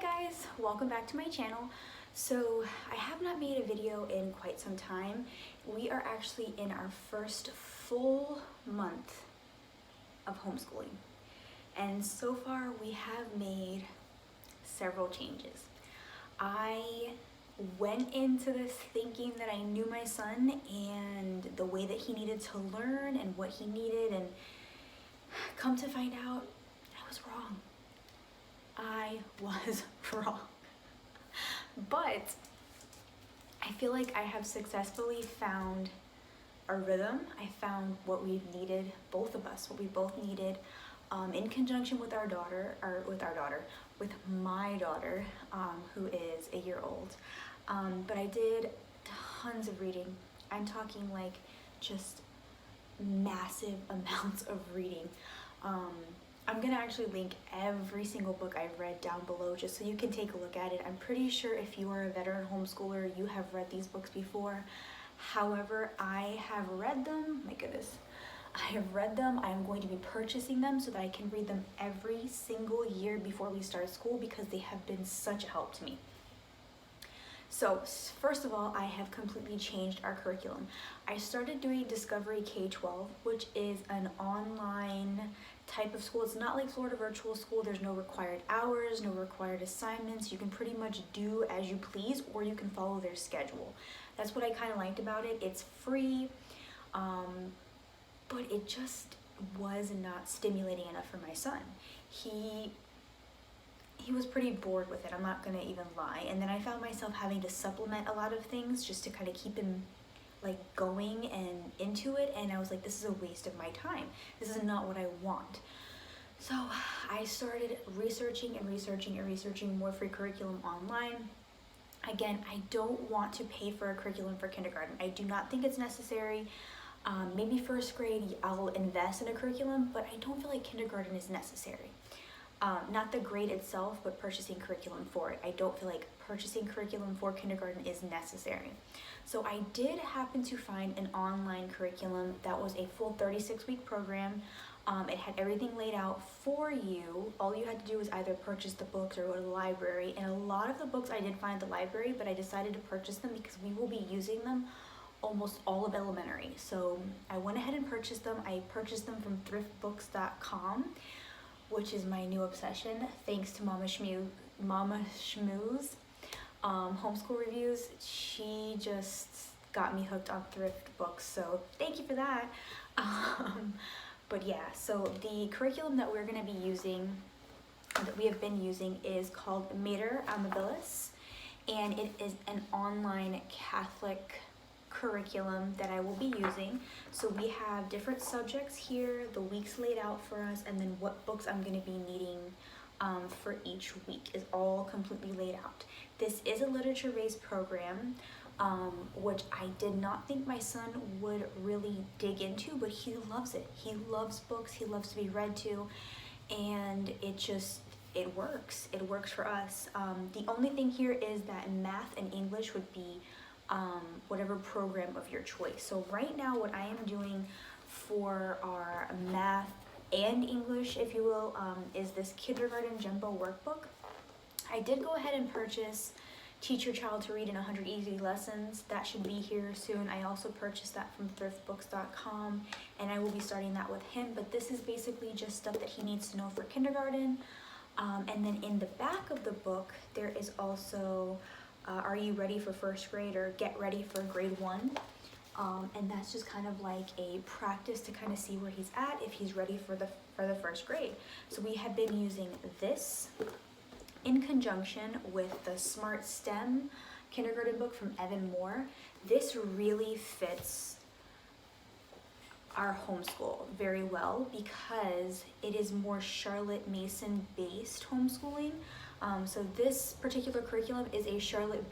Hi guys, welcome back to my channel. So I have not made a video in quite some time. We are actually in our first full month of homeschooling. And so far we have made several changes. I went into this thinking that I knew my son and the way that he needed to learn and what he needed, and come to find out I was wrong. I was wrong. But I feel like I have successfully found a rhythm. I found what we've needed, both of us, what we both needed, in conjunction with with my daughter, who is a year old. But I did tons of reading. I'm talking like just massive amounts of reading. I'm gonna actually link every single book I've read down below just so you can take a look at it. I'm pretty sure if you are a veteran homeschooler, you have read these books before. However, I have read them, my goodness, I have read them. I'm going to be purchasing them so that I can read them every single year before we start school because they have been such a help to me. So first of all, I have completely changed our curriculum. I started doing Discovery K-12, which is an online type of school. It's not like Florida Virtual School. There's no required hours, no required assignments. You can pretty much do as you please, or you can follow their schedule. That's what I kind of liked about it. It's free, but it just was not stimulating enough for my son. He was pretty bored with it, I'm not gonna even lie. And then I found myself having to supplement a lot of things just to kind of keep him like going and into it, and I was like, this is a waste of my time. This is not what I want. So I started researching more free curriculum online. Again, I don't want to pay for a curriculum for kindergarten. I do not think it's necessary. Maybe first grade I'll invest in a curriculum, but I don't feel like kindergarten is necessary. Not the grade itself, but purchasing curriculum for it. I don't feel like purchasing curriculum for kindergarten is necessary. So I did happen to find an online curriculum that was a full 36-week program. It had everything laid out for you. All you had to do was either purchase the books or go to the library. And a lot of the books I did find at the library, but I decided to purchase them because we will be using them almost all of elementary. So I went ahead and purchased them. I purchased them from thriftbooks.com, which is my new obsession, thanks to Mama Shmoo's homeschool reviews. She just got me hooked on thrift books, so thank you for that. But yeah, so the curriculum that we're going to be using, that we have been using, is called Mater Amabilis, and it is an online Catholic curriculum that I will be using. So we have different subjects here, the weeks laid out for us, and then what books I'm going to be needing for each week is all completely laid out. This is a literature-based program, which I did not think my son would really dig into, but he loves it. He loves books, he loves to be read to, and it works. It works for us. The only thing here is that math and English would be whatever program of your choice. So right now what I am doing for our math and English, if you will, is this kindergarten jumbo workbook. I did go ahead and purchase Teach Your Child to Read in 100 Easy Lessons. That should be here soon. I also purchased that from thriftbooks.com, and I will be starting that with him, but this is basically just stuff that he needs to know for kindergarten. And then in the back of the book there is also Are You Ready for First Grade, or Get Ready for Grade 1. And that's just kind of like a practice to kind of see where he's at, if he's ready for the first grade. So we have been using this in conjunction with the Smart STEM kindergarten book from Evan Moore. This really fits our homeschool very well because it is more Charlotte Mason based homeschooling. So this particular curriculum is a Charlotte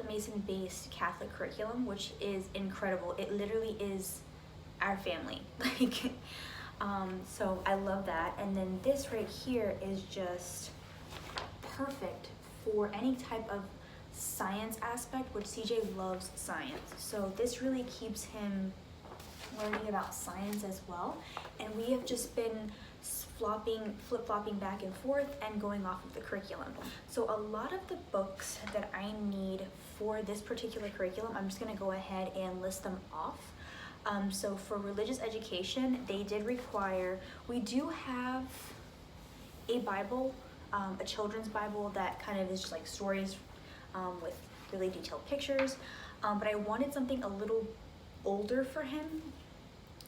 Mason based Catholic curriculum, which is incredible. It literally is our family. So I love that. And then this right here is just perfect for any type of science aspect, which CJ loves science. So this really keeps him learning about science as well. And we have just been flip-flopping back and forth and going off of the curriculum. So a lot of the books that I need for this particular curriculum, I'm just going to go ahead and list them off. So for religious education, they did require, we do have a Bible, a children's Bible that kind of is just like stories with really detailed pictures, but I wanted something a little older for him.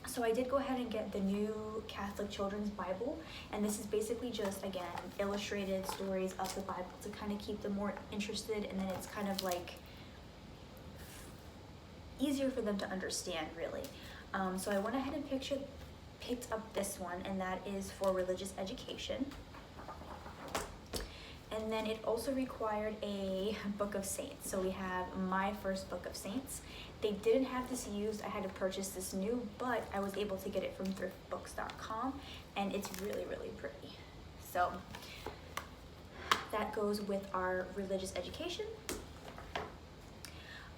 So I did go ahead and get the New Catholic Children's Bible, and this is basically just, again, illustrated stories of the Bible to kind of keep them more interested, and then it's kind of like easier for them to understand, really. So I went ahead and picked up this one, and that is for religious education. And then it also required a Book of Saints. So we have my first Book of Saints. They didn't have this used. I had to purchase this new, but I was able to get it from thriftbooks.com, and it's really, really pretty. So that goes with our religious education.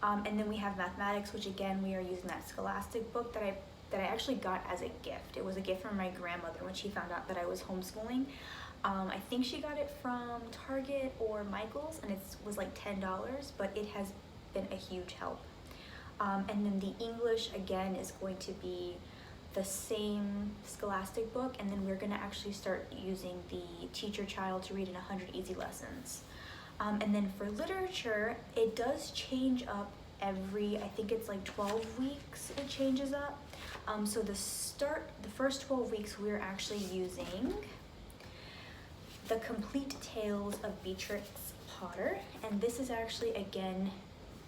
And then we have mathematics, which again, we are using that Scholastic book that I actually got as a gift. It was a gift from my grandmother when she found out that I was homeschooling. I think she got it from Target or Michael's, and it was like $10, but it has been a huge help. And then the English, again, is going to be the same Scholastic book, and then we're going to actually start using the Teach Your Child to Read in 100 Easy Lessons. And then for literature, it does change up every, I think it's like 12 weeks it changes up. So the first 12 weeks, we're actually using The Complete Tales of Beatrix Potter, and this is actually, again,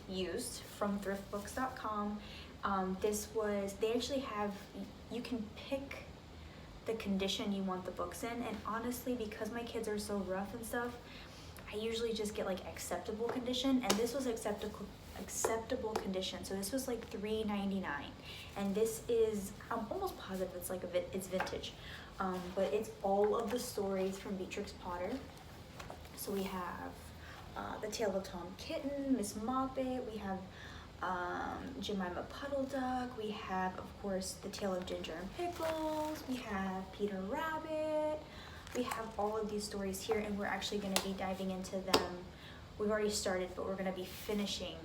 used from thriftbooks.com. They actually have, you can pick the condition you want the books in, and honestly, because my kids are so rough and stuff, I usually just get like acceptable condition, and this was acceptable condition. So this was like $3.99, and this is, I'm almost positive it's like it's vintage, but it's all of the stories from Beatrix Potter. So we have The Tale of Tom Kitten, Miss Moppet, we have Jemima Puddle Duck, we have, of course, The Tale of Ginger and Pickles, we have Peter Rabbit. We have all of these stories here, and we're actually going to be diving into them. We've already started, but we're going to be finishing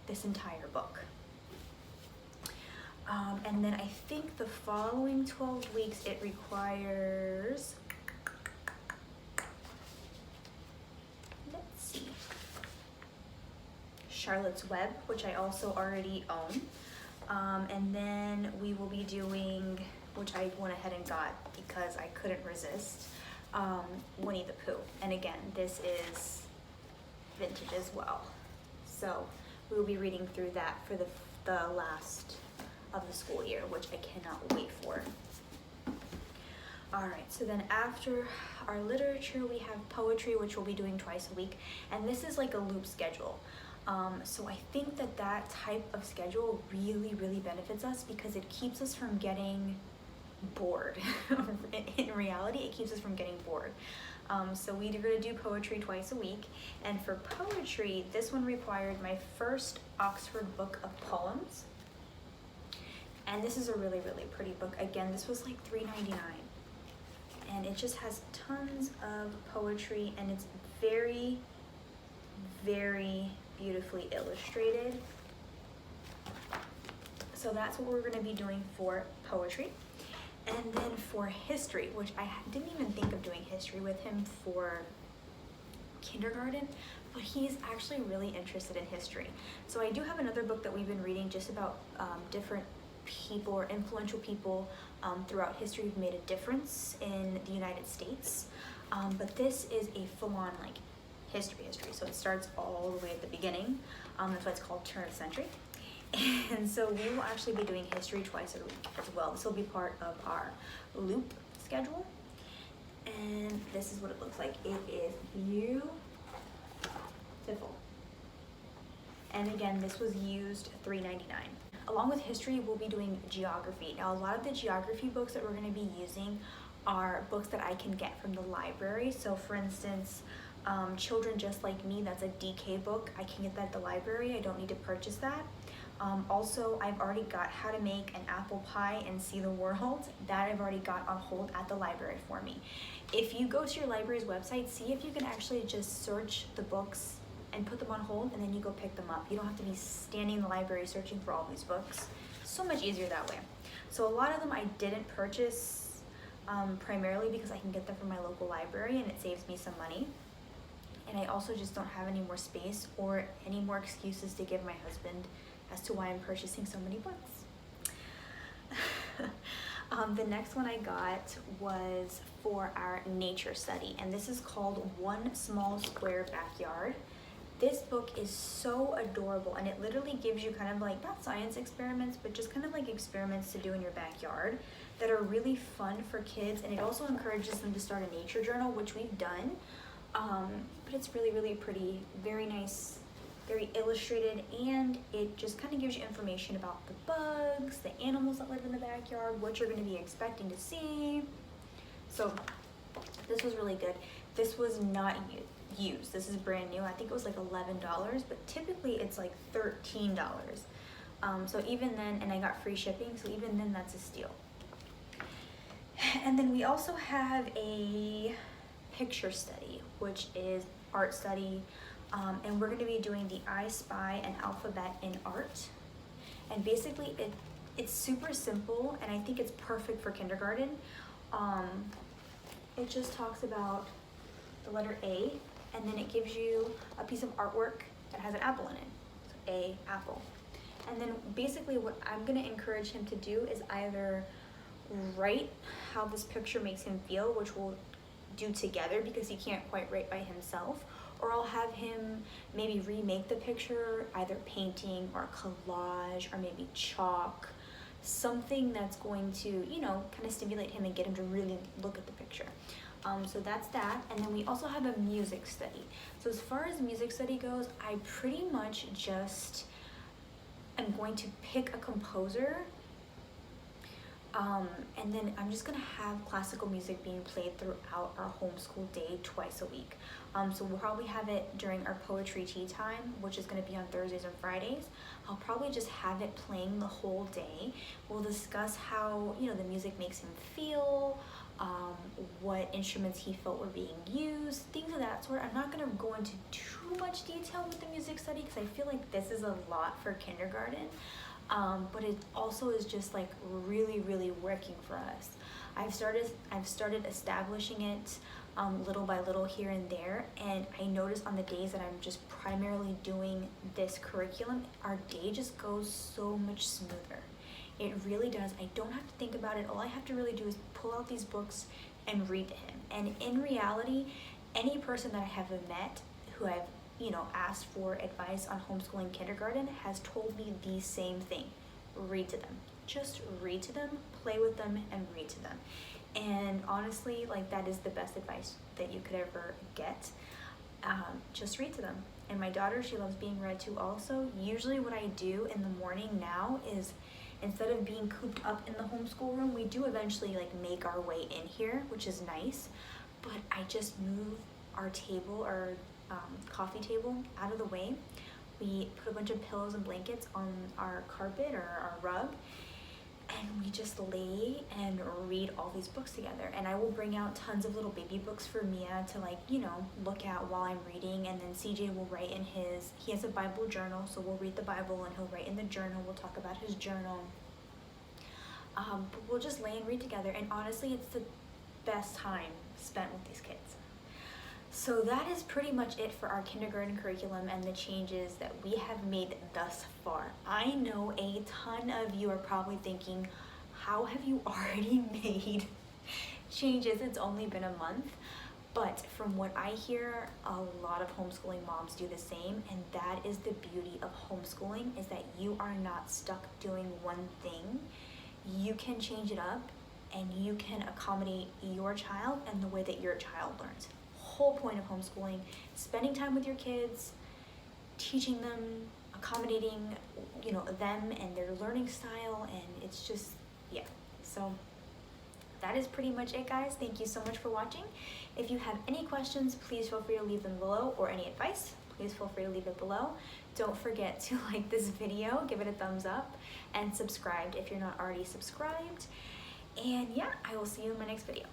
this entire book. And then I think the following 12 weeks, it requires, let's see, Charlotte's Web, which I also already own. And then we will be doing, which I went ahead and got because I couldn't resist, Winnie the Pooh. And again, this is vintage as well. So we will be reading through that for the last of the school year, which I cannot wait for. All right, so then after our literature, we have poetry, which we'll be doing twice a week. And this is like a loop schedule. So I think that type of schedule really, really benefits us because it keeps us from getting bored. In reality, it keeps us from getting bored. So we're going to do poetry twice a week. And for poetry, this one required my first Oxford Book of Poems. And this is a really, really pretty book. Again, this was like $3.99. And it just has tons of poetry, and it's very, very beautifully illustrated. So that's what we're going to be doing for poetry. And then for history, which I didn't even think of doing history with him for kindergarten, but he's actually really interested in history. So I do have another book that we've been reading just about different people or influential people throughout history who've made a difference in the United States. But this is a full-on like history. So it starts all the way at the beginning. That's why it's called Turn of the Century. And so we will actually be doing history twice a week as well. This will be part of our loop schedule. And this is what it looks like. It is beautiful. And again, this was used $3.99. Along with history, we'll be doing geography. Now, a lot of the geography books that we're going to be using are books that I can get from the library. So for instance, Children Just Like Me, that's a DK book. I can get that at the library. I don't need to purchase that. Also, I've already got how to make an apple pie and see the world. That I've already got on hold at the library for me. If you go to your library's website, see if you can actually just search the books and put them on hold, and then you go pick them up. You don't have to be standing in the library searching for all these books. So much easier that way. So a lot of them I didn't purchase primarily because I can get them from my local library and it saves me some money. And I also just don't have any more space or any more excuses to give my husband as to why I'm purchasing so many books. The next one I got was for our nature study, and this is called One Small Square Backyard. This book is so adorable, and it literally gives you kind of like, not science experiments, but just kind of like experiments to do in your backyard that are really fun for kids, and it also encourages them to start a nature journal, which we've done. But it's really, really pretty, very nice, very illustrated, and it just kind of gives you information about the bugs, the animals that live in the backyard, what you're going to be expecting to see. So this was really good. This was not used. This is brand new. I think it was like $11, but typically it's like $13. So even then, and I got free shipping, so even then that's a steal. And then we also have a picture study, which is art study, and we're going to be doing the I Spy and alphabet in art. And basically it's super simple, and I think it's perfect for kindergarten. It just talks about the letter A, and then it gives you a piece of artwork that has an apple in it. So A, apple. And then basically what I'm going to encourage him to do is either write how this picture makes him feel, which we'll do together because he can't quite write by himself, or I'll have him maybe remake the picture, either painting or collage or maybe chalk, something that's going to, you know, kind of stimulate him and get him to really look at the picture. So that's that. And then we also have a music study. So as far as music study goes, I pretty much just am going to pick a composer, and then I'm just gonna have classical music being played throughout our homeschool day twice a week. So we'll probably have it during our poetry tea time, which is gonna be on Thursdays and Fridays. I'll probably just have it playing the whole day. We'll discuss how, you know, the music makes him feel, what instruments he felt were being used, things of that sort. I'm not gonna go into too much detail with the music study because I feel like this is a lot for kindergarten. But it also is just like really, really working for us. I've started establishing it little by little here and there, and I notice on the days that I'm just primarily doing this curriculum, our day just goes so much smoother. It really does. I don't have to think about it. All I have to really do is pull out these books and read to him. And in reality, any person that I have met who I've asked for advice on homeschooling kindergarten has told me the same thing. Read to them. Just read to them, play with them, and read to them. And honestly, like, that is the best advice that you could ever get. Just read to them. And my daughter, she loves being read to also. Usually what I do in the morning now is, instead of being cooped up in the homeschool room, we do eventually like make our way in here, which is nice. But I just move our table, our coffee table, out of the way. We put a bunch of pillows and blankets on our carpet or our rug, and we just lay and read all these books together. And I will bring out tons of little baby books for Mia to look at while I'm reading. And then CJ will write in he has a Bible journal, so we'll read the Bible and he'll write in the journal. We'll talk about his journal. But we'll just lay and read together. And honestly, it's the best time spent with these kids. So that is pretty much it for our kindergarten curriculum and the changes that we have made thus far. I know a ton of you are probably thinking, how have you already made changes? It's only been a month. But from what I hear, a lot of homeschooling moms do the same, and that is the beauty of homeschooling, is that you are not stuck doing one thing. You can change it up, and you can accommodate your child and the way that your child learns. Whole point of homeschooling, spending time with your kids, teaching them, accommodating them and their learning style, and it's just, yeah. So that is pretty much it, guys. Thank you so much for watching. If you have any questions, please feel free to leave them below, or any advice, please feel free to leave it below. Don't forget to like this video, give it a thumbs up, and subscribe if you're not already subscribed. And yeah, I will see you in my next video.